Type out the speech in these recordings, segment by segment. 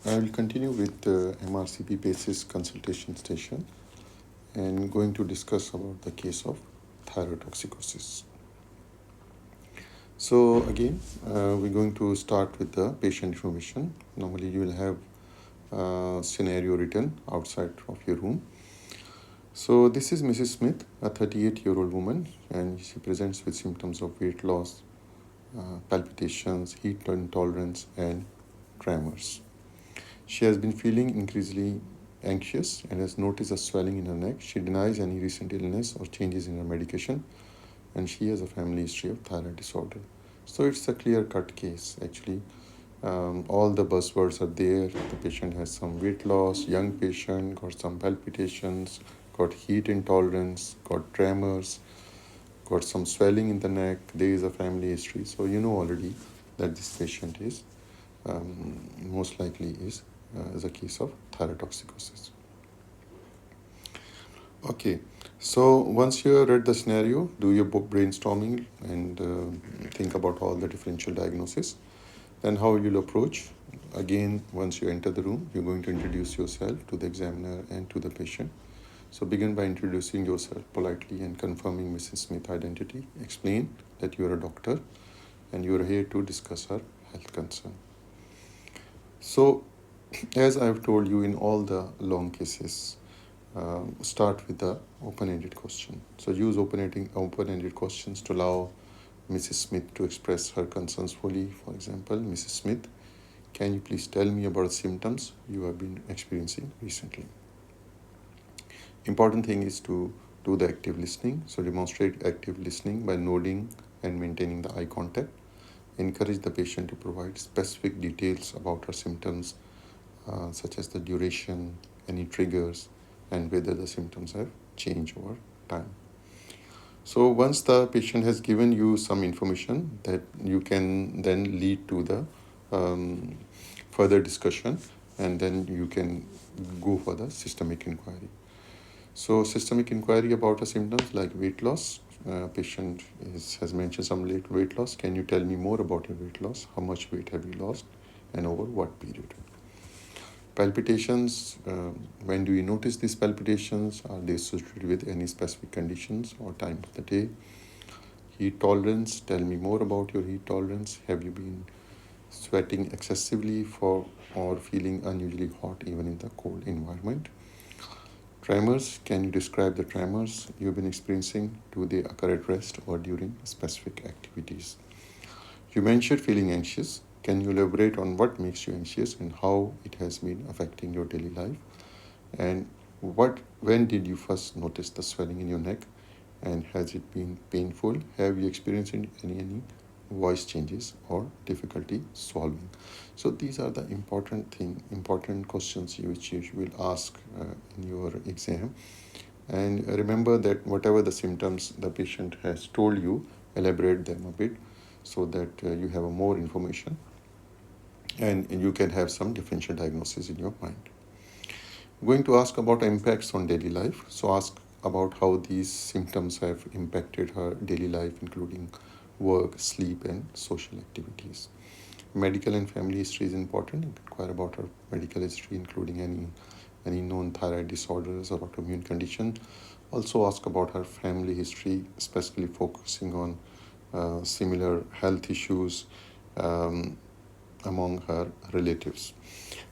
I will continue with the Mrcp basis consultation station and going to discuss about the case of thyrotoxicosis. So again, we're going to start with the patient information. Normally you will have a scenario written outside of your room. So this is Mrs. Smith, a 38-year-old woman, and she presents with symptoms of weight loss, palpitations, heat intolerance, and tremors. She has been feeling increasingly anxious and has noticed a swelling in her neck. She denies any recent illness or changes in her medication, and she has a family history of thyroid disorder. So it's a clear-cut case, actually. All the buzzwords are there. The patient has some weight loss, young patient, got some palpitations, got heat intolerance, got tremors, got some swelling in the neck. There is a family history. So you know already that this patient is most likely is a case of thyrotoxicosis. Okay, so once you have read the scenario, do your brainstorming and think about all the differential diagnosis. Then how you'll approach. Again, once you enter the room, you're going to introduce yourself to the examiner and to the patient. So begin by introducing yourself politely and confirming Mrs. Smith's identity. Explain that you are a doctor and you are here to discuss her health concern. So, as I've told you in all the long cases, start with the open-ended question. So use open-ended questions to allow Mrs. Smith to express her concerns fully. For example, Mrs. Smith, can you please tell me about symptoms you have been experiencing recently? Important thing is to do the active listening. So demonstrate active listening by nodding and maintaining the eye contact. Encourage the patient to provide specific details about her symptoms, such as the duration, any triggers, and whether the symptoms have changed over time. So once the patient has given you some information, that you can then lead to the further discussion, and then you can go for the systemic inquiry. So systemic inquiry about the symptoms like weight loss. Patient has mentioned some weight loss. Can you tell me more about your weight loss? How much weight have you lost and over what period? Palpitations, when do you notice these palpitations? Are they associated with any specific conditions or time of the day? Heat tolerance, tell me more about your heat tolerance. Have you been sweating excessively or feeling unusually hot even in the cold environment? Tremors, can you describe the tremors you've been experiencing? Do they occur at rest or during specific activities? You mentioned feeling anxious. Can you elaborate on what makes you anxious and how it has been affecting your daily life? And when did you first notice the swelling in your neck? And has it been painful? Have you experienced any voice changes or difficulty swallowing? So these are the important questions which you will ask in your exam. And remember that whatever the symptoms the patient has told you, elaborate them a bit so that you have more information and you can have some differential diagnosis in your mind. Going to ask about impacts on daily life. So ask about how these symptoms have impacted her daily life, including work, sleep, and social activities. Medical and family history is important. Inquire about her medical history, including any known thyroid disorders or autoimmune condition. Also ask about her family history, especially focusing on similar health issues among her relatives.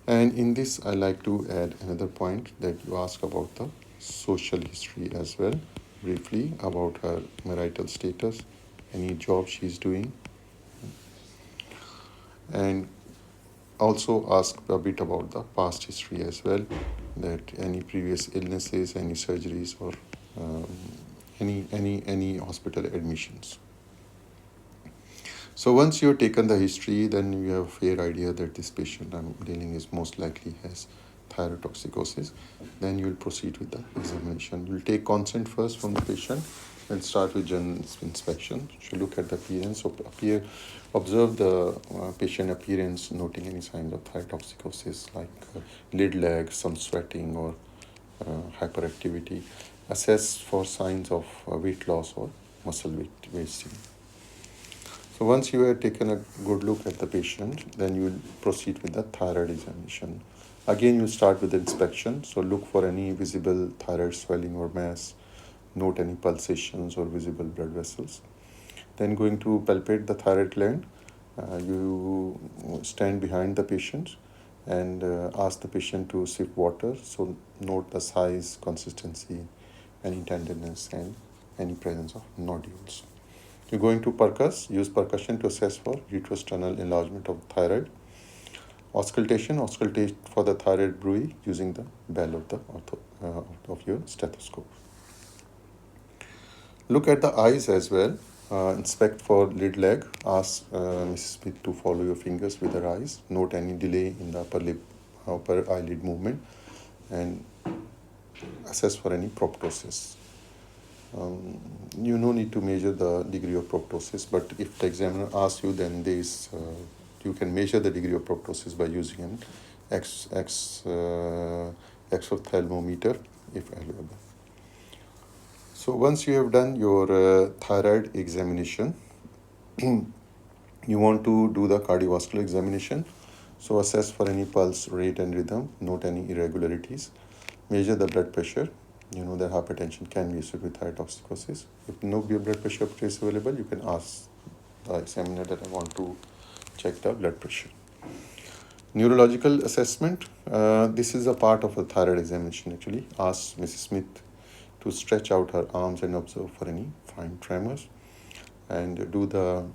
And in this, I like to add another point that you ask about the social history as well, briefly about her marital status, any job she's doing, and also ask a bit about the past history as well, that any previous illnesses, any surgeries, or any hospital admissions. So once you've taken the history, then you have a fair idea that this patient I'm dealing is most likely has thyrotoxicosis. Then you will proceed with the examination. You'll take consent first from the patient and start with general inspection. You look at the appearance, observe the patient appearance, noting any signs of thyrotoxicosis like lid lag, some sweating or hyperactivity. Assess for signs of weight loss or muscle wasting. So once you have taken a good look at the patient, then you will proceed with the thyroid examination. Again, you start with the inspection. So look for any visible thyroid swelling or mass, note any pulsations or visible blood vessels. Then going to palpate the thyroid gland. You stand behind the patient and ask the patient to sip water. So note the size, consistency, any tenderness, and any presence of nodules. You're going to percuss, use percussion to assess for retrosternal enlargement of thyroid. Auscultation, auscultate for the thyroid bruit using the bell of your stethoscope. Look at the eyes as well. Inspect for lid lag. Ask Mrs. Smith to follow your fingers with her eyes. Note any delay in the upper eyelid movement, and assess for any proptosis. You no need to measure the degree of proptosis, but if the examiner asks you, then you can measure the degree of proptosis by using an exophthalmometer if available. So once you have done your thyroid examination, you want to do the cardiovascular examination. So assess for any pulse rate and rhythm, note any irregularities, measure the blood pressure. You know that hypertension can be associated with thyrotoxicosis. If no blood pressure is available, you can ask the examiner that I want to check the blood pressure. Neurological assessment. This is a part of a thyroid examination actually. Ask Mrs. Smith to stretch out her arms and observe for any fine tremors, and do the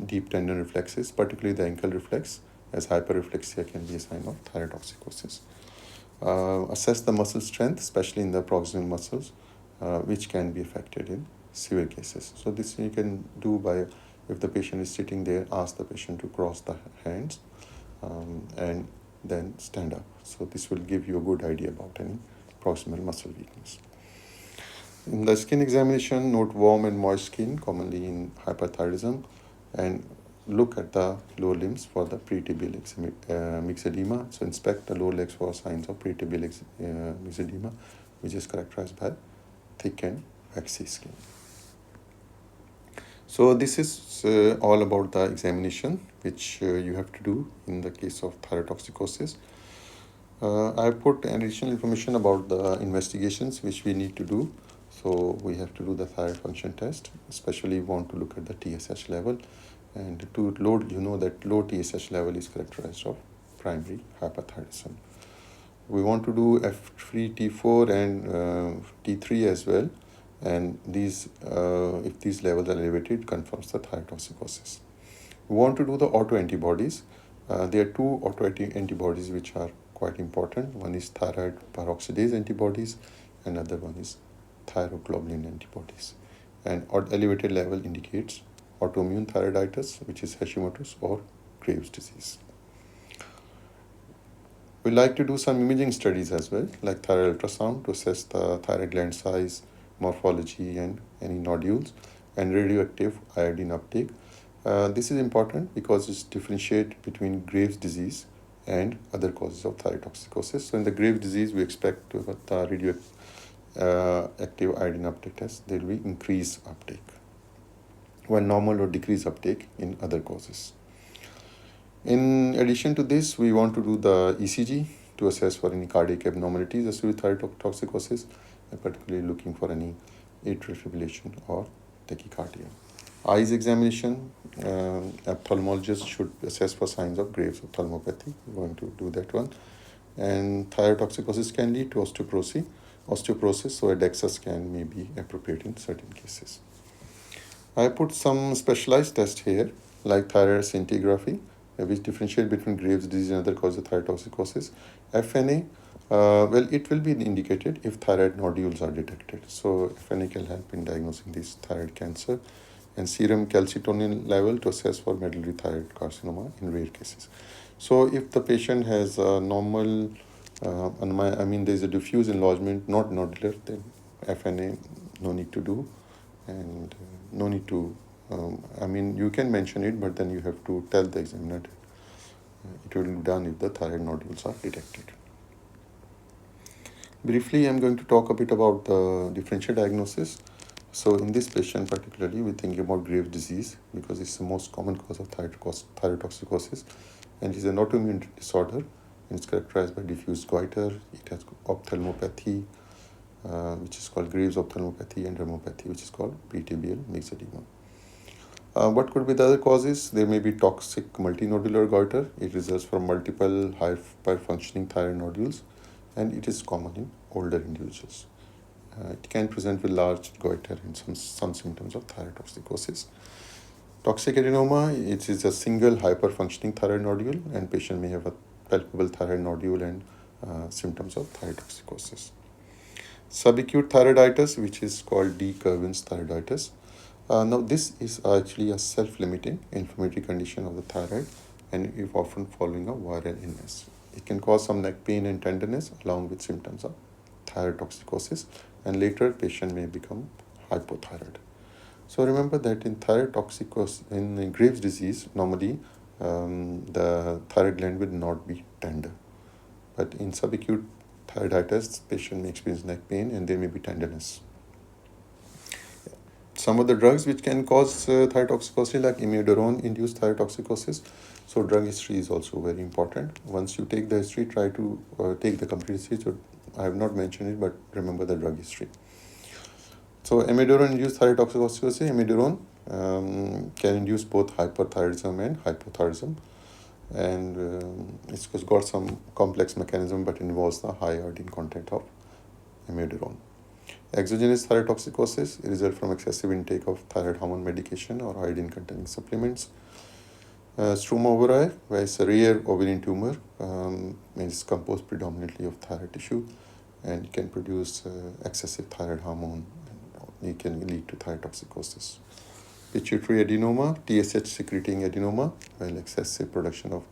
deep tendon reflexes, particularly the ankle reflex, as hyperreflexia can be a sign of thyrotoxicosis. Assess the muscle strength, especially in the proximal muscles, which can be affected in severe cases. So this you can do by, if the patient is sitting there, ask the patient to cross the hands and then stand up. So this will give you a good idea about any proximal muscle weakness. In the skin examination, note warm and moist skin, commonly in hyperthyroidism, and look at the lower limbs for the pretibial myxedema. So inspect the lower legs for signs of pretibial myxedema, which is characterized by thick and waxy skin. So this is all about the examination which you have to do in the case of thyrotoxicosis. I have put additional information about the investigations which we need to do. So we have to do the thyroid function test, especially we want to look at the TSH level. And to load, you know that low TSH level is characterized of primary hyperthyroidism. We want to do F3, T4 and T3 as well. And these, if these levels are elevated, confirms the thyrotoxicosis. We want to do the autoantibodies. There are two autoantibodies which are quite important. One is thyroid peroxidase antibodies, and another one is thyroglobulin antibodies. And elevated level indicates autoimmune thyroiditis, which is Hashimoto's or Graves' disease. We like to do some imaging studies as well, like thyroid ultrasound to assess the thyroid gland size, morphology, and any nodules, and radioactive iodine uptake. This is important because it differentiates between Graves' disease and other causes of thyrotoxicosis. So in the Graves' disease, we expect the radioactive iodine uptake test, there will be increased uptake, while normal or decreased uptake in other causes. In addition to this, we want to do the ECG to assess for any cardiac abnormalities associated with thyrotoxicosis, and particularly looking for any atrial fibrillation or tachycardia. Eyes examination, ophthalmologist should assess for signs of Graves' ophthalmopathy. We're going to do that one. And thyrotoxicosis can lead to osteoporosis, so a DEXA scan may be appropriate in certain cases. I put some specialized tests here, like thyroid scintigraphy, which differentiate between Graves' disease and other causes of thyrotoxicosis. FNA, it will be indicated if thyroid nodules are detected. So FNA can help in diagnosing this thyroid cancer. And serum calcitonin level to assess for medullary thyroid carcinoma in rare cases. So if the patient has a normal, there's a diffuse enlargement, not nodular, then FNA no need to do, and no need to, you can mention it, but then you have to tell the examiner it will be done if the thyroid nodules are detected. Briefly, I'm going to talk a bit about the differential diagnosis. So in this patient particularly, we're thinking about Graves' disease because it's the most common cause of thyrotoxicosis, and it's an autoimmune disorder, and it's characterized by diffuse goiter. It has ophthalmopathy, which is called Graves' ophthalmopathy, and dermopathy, which is called PTBL mesoderma. What could be the other causes? There may be toxic multinodular goiter. It results from multiple high-functioning thyroid nodules, and it is common in older individuals. It can present with large goiter and some symptoms of thyrotoxicosis. Toxic adenoma, it is a single hyperfunctioning thyroid nodule, and patient may have a palpable thyroid nodule and symptoms of thyrotoxicosis. Subacute thyroiditis, which is called D. Curwen's thyroiditis. Now, this is actually a self-limiting inflammatory condition of the thyroid, and is often following a viral illness. It can cause some neck pain and tenderness along with symptoms of thyrotoxicosis, and later patient may become hypothyroid. So remember that in thyrotoxicosis, in Graves' disease, normally the thyroid gland will not be tender, but in subacute thyroiditis, patient may experience neck pain and there may be tenderness. Some of the drugs which can cause thyrotoxicosis, like imidazole-induced thyrotoxicosis. So drug history is also very important. Once you take the history, try to take the complete history. So I have not mentioned it, but remember the drug history. So imidazole-induced thyrotoxicosis, imidazole can induce both hyperthyroidism and hypothyroidism. And it's got some complex mechanism, but involves the high iodine content of imidazole. Exogenous thyrotoxicosis results from excessive intake of thyroid hormone medication or iodine-containing supplements. Struma ovariae, where it's a rare ovarian tumor, is composed predominantly of thyroid tissue, and it can produce excessive thyroid hormone, and it can lead to thyrotoxicosis. Pituitary adenoma, TSH secreting adenoma, while excessive production of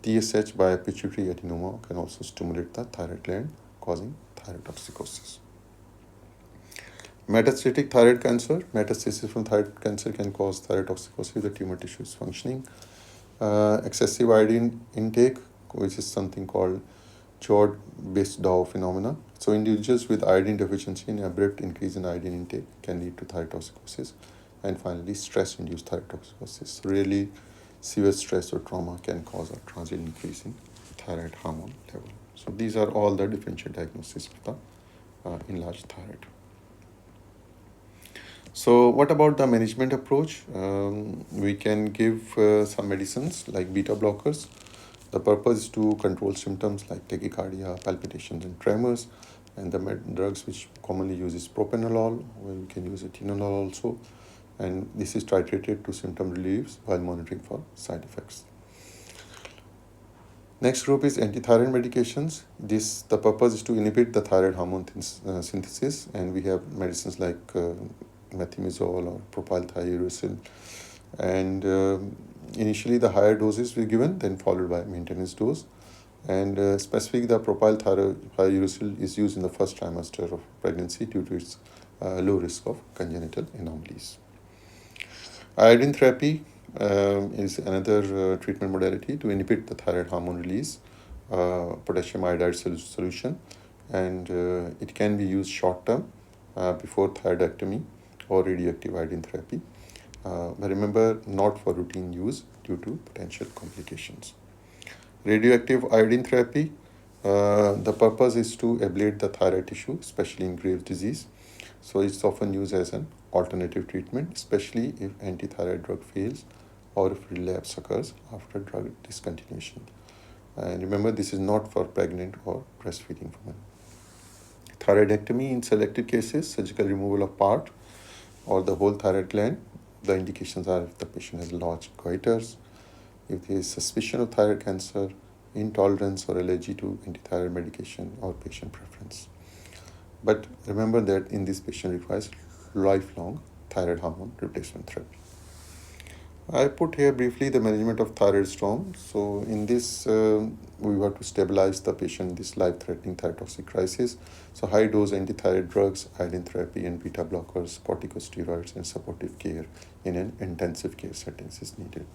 TSH by pituitary adenoma can also stimulate the thyroid gland, causing thyrotoxicosis. Metastatic thyroid cancer. Metastasis from thyroid cancer can cause thyrotoxicosis if the tumor tissue is functioning. Excessive iodine intake, which is something called Chord-Basedow phenomena. So individuals with iodine deficiency and abrupt increase in iodine intake can lead to thyrotoxicosis. And finally, stress-induced thyrotoxicosis. Really severe stress or trauma can cause a transient increase in thyroid hormone level. So these are all the differential diagnoses of the enlarged thyroid. So what about the management approach? We can give some medicines like beta blockers. The purpose is to control symptoms like tachycardia, palpitations, and tremors. And the drugs which commonly use is propranolol, where we can use atenolol also. And this is titrated to symptom reliefs while monitoring for side effects. Next group is antithyroid medications. The purpose is to inhibit the thyroid hormone synthesis, and we have medicines like methimazole or propylthiouracil, and initially the higher doses were given, then followed by maintenance dose, and specifically the propylthiouracil is used in the first trimester of pregnancy due to its low risk of congenital anomalies. Iodine therapy is another treatment modality to inhibit the thyroid hormone release, potassium iodide solution, and it can be used short term before thyroidectomy or radioactive iodine therapy. But remember, not for routine use due to potential complications. Radioactive iodine therapy, the purpose is to ablate the thyroid tissue, especially in Graves' disease. So it's often used as an alternative treatment, especially if antithyroid drug fails or if relapse occurs after drug discontinuation. And remember, this is not for pregnant or breastfeeding women. Thyroidectomy in selected cases, surgical removal of part or the whole thyroid gland. The indications are if the patient has large goiters, if there is suspicion of thyroid cancer, intolerance or allergy to antithyroid medication, or patient preference. But remember that in this patient requires lifelong thyroid hormone replacement therapy. I put here briefly the management of thyroid storm. So in this, we have to stabilize the patient in this life-threatening thyrotoxic crisis. So high-dose antithyroid drugs, iodine therapy, and beta blockers, corticosteroids, and supportive care in an intensive care settings is needed.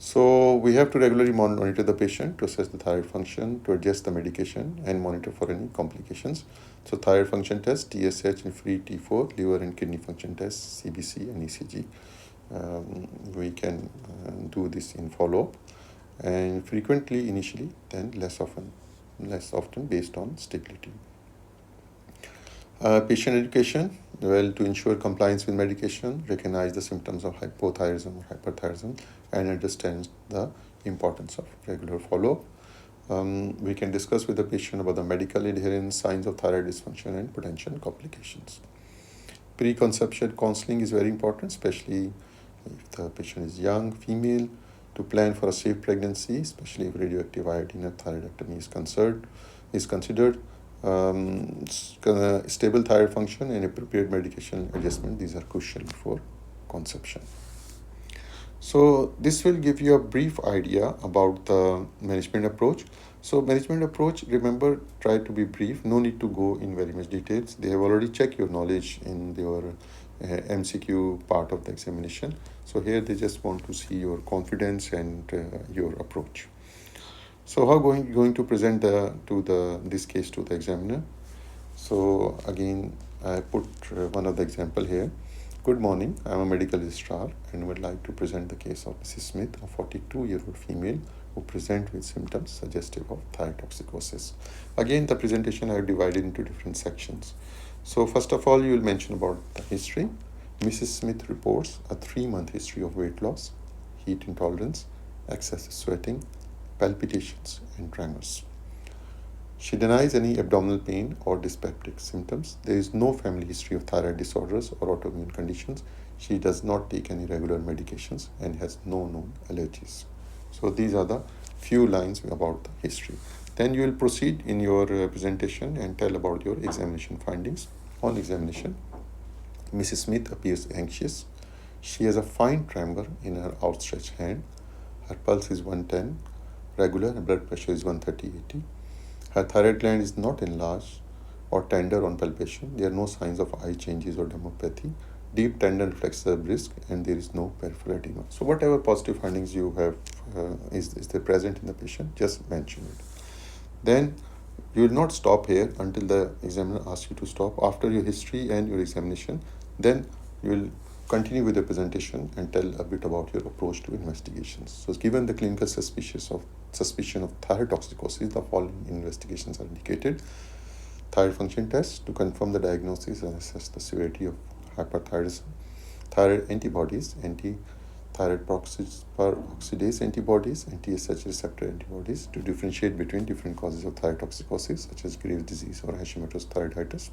So we have to regularly monitor the patient to assess the thyroid function, to adjust the medication, and monitor for any complications. So thyroid function test, TSH and free T4, liver and kidney function test, CBC and ECG. We can do this in follow-up, and frequently initially, then less often based on stability. Patient education, well, to ensure compliance with medication, recognize the symptoms of hypothyroidism or hyperthyroidism, and understand the importance of regular follow-up. We can discuss with the patient about the medical adherence, signs of thyroid dysfunction, and potential complications. Preconception counseling is very important, especially if the patient is young, female, to plan for a safe pregnancy, especially if radioactive iodine or thyroidectomy is considered. Stable thyroid function and appropriate medication adjustment, these are crucial before conception. So this will give you a brief idea about the management approach. So management approach, remember, try to be brief, no need to go in very much details. They have already checked your knowledge in your MCQ part of the examination. So here they just want to see your confidence and your approach. So how going to present this case to the examiner? So again, I put one of the example here. Good morning, I am a medical registrar and would like to present the case of Mrs. Smith, a 42-year-old female who present with symptoms suggestive of thyrotoxicosis. Again, the presentation I have divided into different sections. So first of all, you will mention about the history. Mrs. Smith reports a 3-month history of weight loss, heat intolerance, excessive sweating, palpitations, and tremors. She denies any abdominal pain or dyspeptic symptoms. There is no family history of thyroid disorders or autoimmune conditions. She does not take any regular medications and has no known allergies. So these are the few lines about the history. Then you will proceed in your presentation and tell about your examination findings. On examination, Mrs. Smith appears anxious. She has a fine tremor in her outstretched hand. Her pulse is 110, regular, and blood pressure is 130/80. Her thyroid gland is not enlarged or tender on palpation. There are no signs of eye changes or dermopathy. Deep tendon reflexes are brisk, and there is no peripheral edema. So whatever positive findings you have is there present in the patient, just mention it. Then you will not stop here until the examiner asks you to stop. After your history and your examination, then you will continue with the presentation and tell a bit about your approach to investigations. So given the clinical suspicion of thyrotoxicosis, the following investigations are indicated. Thyroid function test to confirm the diagnosis and assess the severity of hyperthyroidism. Thyroid antibodies, anti-thyroid peroxidase antibodies, and TSH receptor antibodies to differentiate between different causes of thyrotoxicosis, such as Graves' disease or Hashimoto's thyroiditis.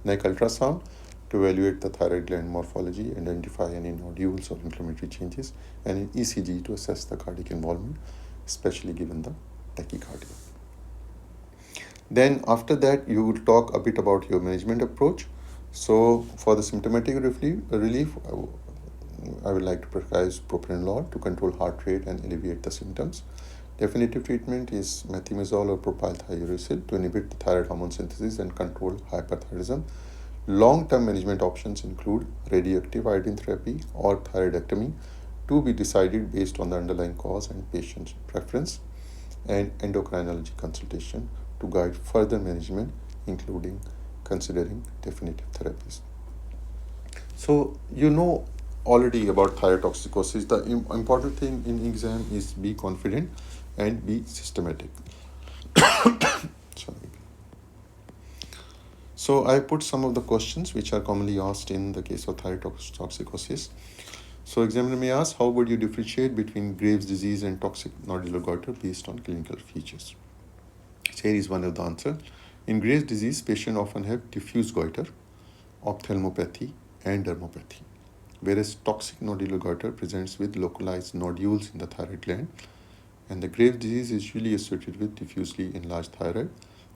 Neck ultrasound to evaluate the thyroid gland morphology, identify any nodules or inflammatory changes, and an ECG to assess the cardiac involvement, especially given the tachycardia. Then after that, you will talk a bit about your management approach. So for the symptomatic relief, I would like to prescribe propranolol to control heart rate and alleviate the symptoms. Definitive treatment is methimazole or propylthiouracil to inhibit the thyroid hormone synthesis and control hyperthyroidism. Long-term management options include radioactive iodine therapy or thyroidectomy, to be decided based on the underlying cause and patient's preference, and endocrinology consultation to guide further management, including considering definitive therapies. So you know already about thyrotoxicosis. The important thing in exam is be confident and be systematic. Sorry. So I put some of the questions which are commonly asked in the case of thyrotoxicosis. So examiner may ask, how would you differentiate between Graves' disease and toxic nodular goiter based on clinical features? Here is one of the answer. In Graves' disease, patients often have diffuse goiter, ophthalmopathy, and dermopathy, whereas toxic nodular goiter presents with localized nodules in the thyroid gland, and the Graves' disease is usually associated with diffusely enlarged thyroid,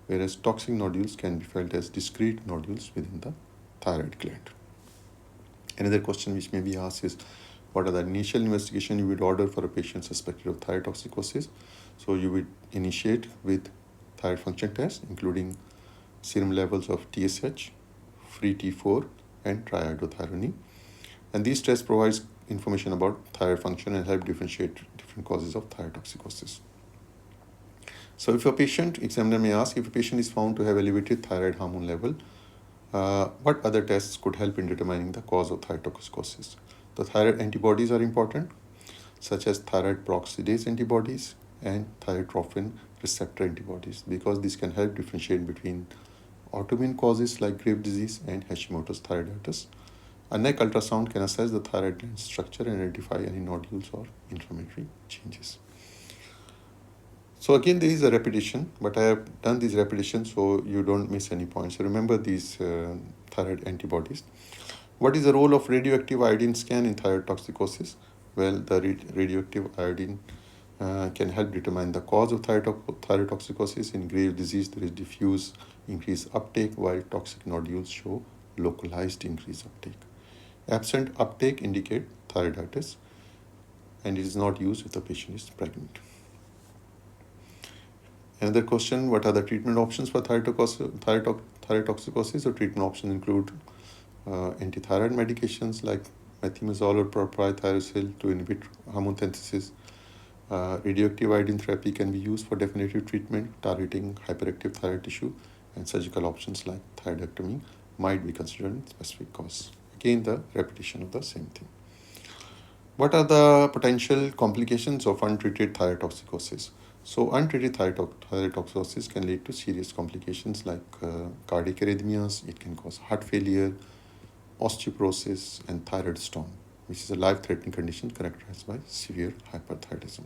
whereas toxic nodules can be felt as discrete nodules within the thyroid gland. Another question which may be asked is, what are the initial investigation you would order for a patient suspected of thyrotoxicosis? So you would initiate with thyroid function test, including serum levels of TSH, free T4, and triiodothyronine. And these tests provides information about thyroid function and help differentiate different causes of thyrotoxicosis. So if a patient, examiner may ask, if a patient is found to have elevated thyroid hormone level, what other tests could help in determining the cause of thyrotoxicosis? The thyroid antibodies are important, such as thyroid peroxidase antibodies and thyrotrophin receptor antibodies, because these can help differentiate between autoimmune causes like Graves' disease and Hashimoto's thyroiditis. A neck ultrasound can assess the thyroid gland structure and identify any nodules or inflammatory changes. So again, there is a repetition, but I have done this repetition so you don't miss any points. So remember these thyroid antibodies. What is the role of radioactive iodine scan in thyrotoxicosis? Well, the radioactive iodine can help determine the cause of thyrotoxicosis. In Graves' disease, there is diffuse increased uptake, while toxic nodules show localized increased uptake. Absent uptake indicate thyroiditis, and it is not used if the patient is pregnant. Another question, what are the treatment options for thyrotoxicosis? So treatment options include antithyroid medications like methimazole or propylthiouracil to inhibit hormone synthesis. Radioactive iodine therapy can be used for definitive treatment targeting hyperactive thyroid tissue, and surgical options like thyroidectomy might be considered in specific cause. Again, the repetition of the same thing. What are the potential complications of untreated thyrotoxicosis? So untreated thyrotoxicosis can lead to serious complications like cardiac arrhythmias. It can cause heart failure, osteoporosis, and thyroid storm, which is a life-threatening condition characterized by severe hyperthyroidism.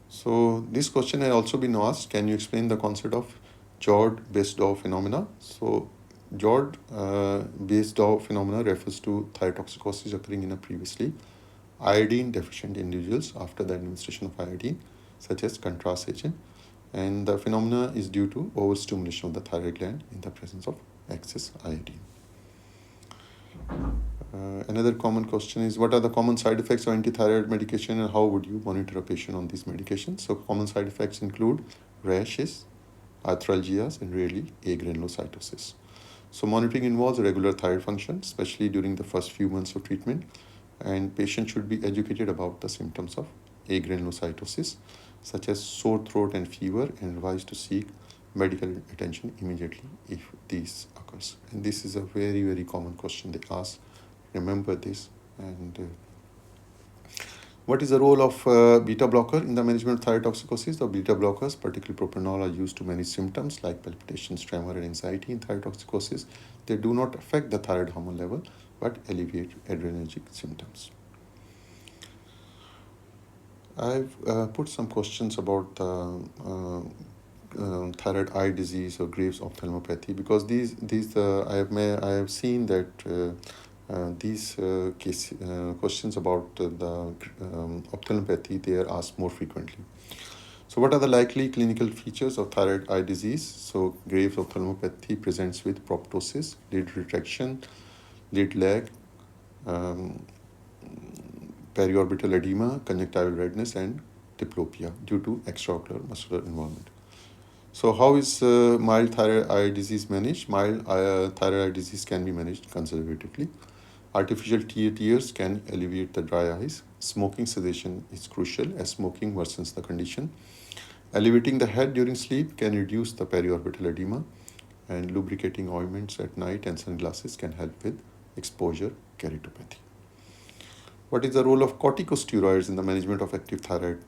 So this question has also been asked, can you explain the concept of Jord-Basedow phenomena? So Jord-Basedow phenomena refers to thyrotoxicosis occurring in a previously iodine deficient individuals after the administration of iodine, such as contrast agent, and the phenomena is due to overstimulation of the thyroid gland in the presence of excess iodine. Another common question is, what are the common side effects of antithyroid medication and how would you monitor a patient on these medications? So common side effects include rashes, arthralgias, and rarely agranulocytosis. So monitoring involves regular thyroid function, especially during the first few months of treatment, and patients should be educated about the symptoms of agranulocytosis, such as sore throat and fever, and advised to seek medical attention immediately if this occurs. And this is a very, very common question they ask. Remember this. And what is the role of beta blocker in the management of thyrotoxicosis? The beta blockers, particularly propranolol, are used to manage symptoms like palpitations, tremor, and anxiety in thyrotoxicosis. They do not affect the thyroid hormone level, but alleviate adrenergic symptoms. I've put some questions about thyroid eye disease or Graves' ophthalmopathy, because I have seen that these questions about the ophthalmopathy, they are asked more frequently. So what are the likely clinical features of thyroid eye disease? So Graves' ophthalmopathy presents with proptosis, lid retraction, lid lag, periorbital edema, conjunctival redness, and diplopia due to extraocular muscular involvement. So how is mild thyroid eye disease managed? Mild thyroid eye disease can be managed conservatively. Artificial tears can alleviate the dry eyes. Smoking cessation is crucial as smoking worsens the condition. Elevating the head during sleep can reduce the periorbital edema, and lubricating ointments at night and sunglasses can help with exposure keratopathy. What is the role of corticosteroids in the management of active thyroid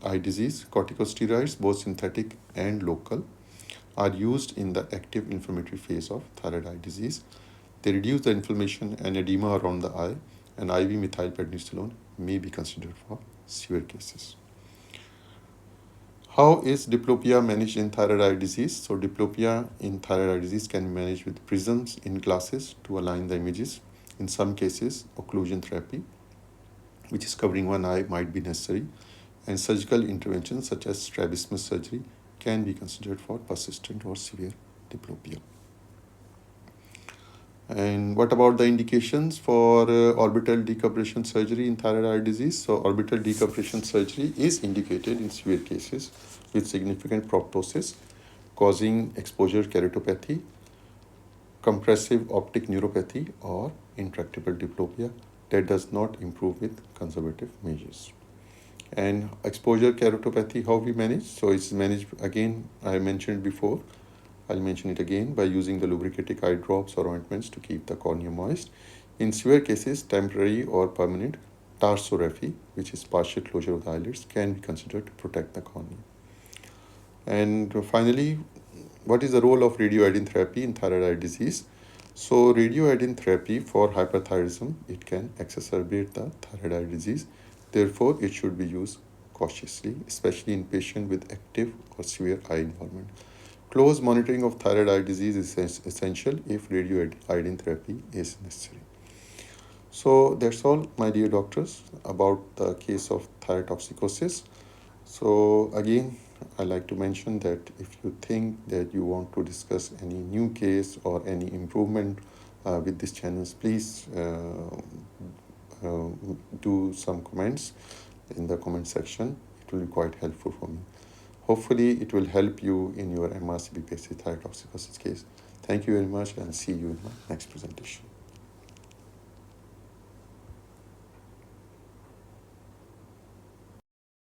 eye disease? Corticosteroids, both synthetic and local, are used in the active inflammatory phase of thyroid eye disease. They reduce the inflammation and edema around the eye, and IV methylprednisolone may be considered for severe cases. How is diplopia managed in thyroid eye disease? So diplopia in thyroid eye disease can be managed with prisms in glasses to align the images. In some cases, occlusion therapy, which is covering one eye, might be necessary, and surgical interventions such as strabismus surgery can be considered for persistent or severe diplopia. And what about the indications for orbital decuppation surgery in thyroid eye disease? So orbital decuppation surgery is indicated in severe cases with significant proptosis causing exposure keratopathy, compressive optic neuropathy, or intractable diplopia that does not improve with conservative measures. And exposure keratopathy, how we manage? So it's managed, again, I mentioned before, I'll mention it again, by using the lubricating eye drops or ointments to keep the cornea moist. In severe cases, temporary or permanent tarsorrhaphy, which is partial closure of the eyelids, can be considered to protect the cornea. And finally, what is the role of radioiodine therapy in thyroid eye disease? So radioiodine therapy for hyperthyroidism, it can exacerbate the thyroid eye disease. Therefore, it should be used cautiously, especially in patients with active or severe eye involvement. Close monitoring of thyroid eye disease is essential if radioiodine therapy is necessary. So that's all, my dear doctors, about the case of thyrotoxicosis. So again, I like to mention that if you think that you want to discuss any new case or any improvement with these channels, please do some comments in the comment section. It will be quite helpful for me. Hopefully, it will help you in your MRCP-based thyrotoxicosis case. Thank you very much, and see you in my next presentation.